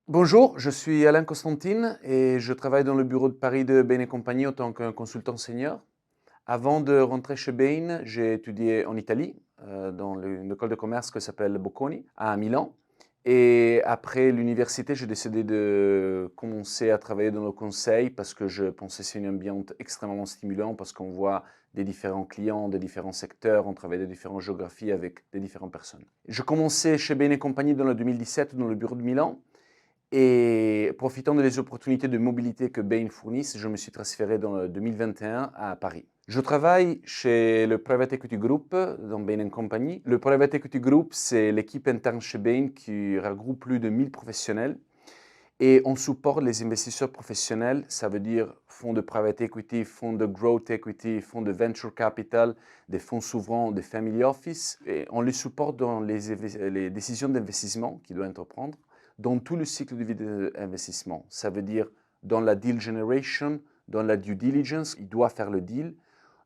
Bonjour, je suis Alain Constantine et je travaille dans le bureau de Paris de Bain& Compagnie en tant que consultant senior. Avant de rentrer chez Bain, j'ai étudié en Italie, dans une école de commerce qui s'appelle Bocconi, à Milan. Et après l'université, j'ai décidé de commencer à travailler dans le conseil parce que je pensais que c'est une ambiance extrêmement stimulant parce qu'on voit des différents clients, des différents secteurs, on travaille de différentes géographies avec des différentes personnes. Je commençais chez Bain& Compagnie dans le 2017 dans le bureau de Milan. Et profitant des opportunités de mobilité que Bain fournissent, je me suis transféré dans le 2021 à Paris. Je travaille chez le Private Equity Group dans Bain & Company. Le Private Equity Group, c'est l'équipe interne chez Bain qui regroupe plus de 1000 professionnels et on supporte les investisseurs professionnels, ça veut dire fonds de private equity, fonds de growth equity, fonds de venture capital, des fonds souverains, des family office. Et on les supporte dans les décisions d'investissement qu'ils doivent entreprendre, dans tout le cycle de vie de l'investissement. Ça veut dire dans la deal generation, dans la due diligence, il doit faire le deal,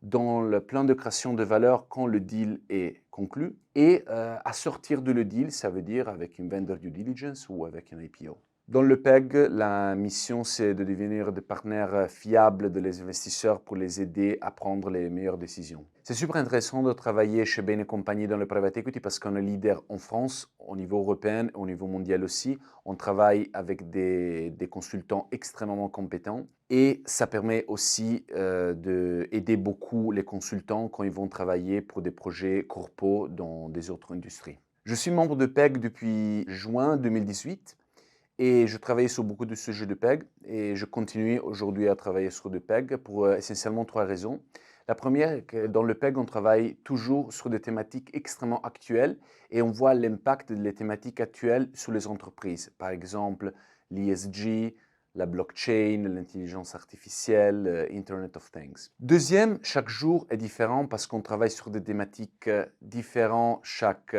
dans le plan de création de valeur quand le deal est conclu, et à sortir de le deal, ça veut dire avec une vendor due diligence ou avec un IPO. Dans le PEG, la mission, c'est de devenir des partenaires fiables de les investisseurs pour les aider à prendre les meilleures décisions. C'est super intéressant de travailler chez Bain & Compagnie dans le private equity parce qu'on est leader en France, au niveau européen, au niveau mondial aussi. On travaille avec des consultants extrêmement compétents et ça permet aussi d'aider beaucoup les consultants quand ils vont travailler pour des projets corpaux dans des autres industries. Je suis membre de PEG depuis juin 2018. Et je travaillais sur beaucoup de sujets de PEG et je continue aujourd'hui à travailler sur le PEG pour essentiellement trois raisons. La première est que dans le PEG, on travaille toujours sur des thématiques extrêmement actuelles et on voit l'impact des thématiques actuelles sur les entreprises. Par exemple, l'ESG, la blockchain, l'intelligence artificielle, Internet of Things. Deuxième, chaque jour est différent parce qu'on travaille sur des thématiques différentes chaque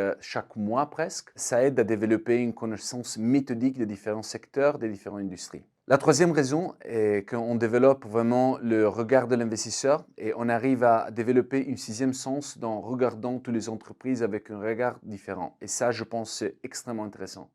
mois presque. Ça aide à développer une connaissance méthodique des différents secteurs, des différentes industries. La troisième raison est qu'on développe vraiment le regard de l'investisseur et on arrive à développer une sixième sens dans regardant toutes les entreprises avec un regard différent. Et ça, je pense, c'est extrêmement intéressant.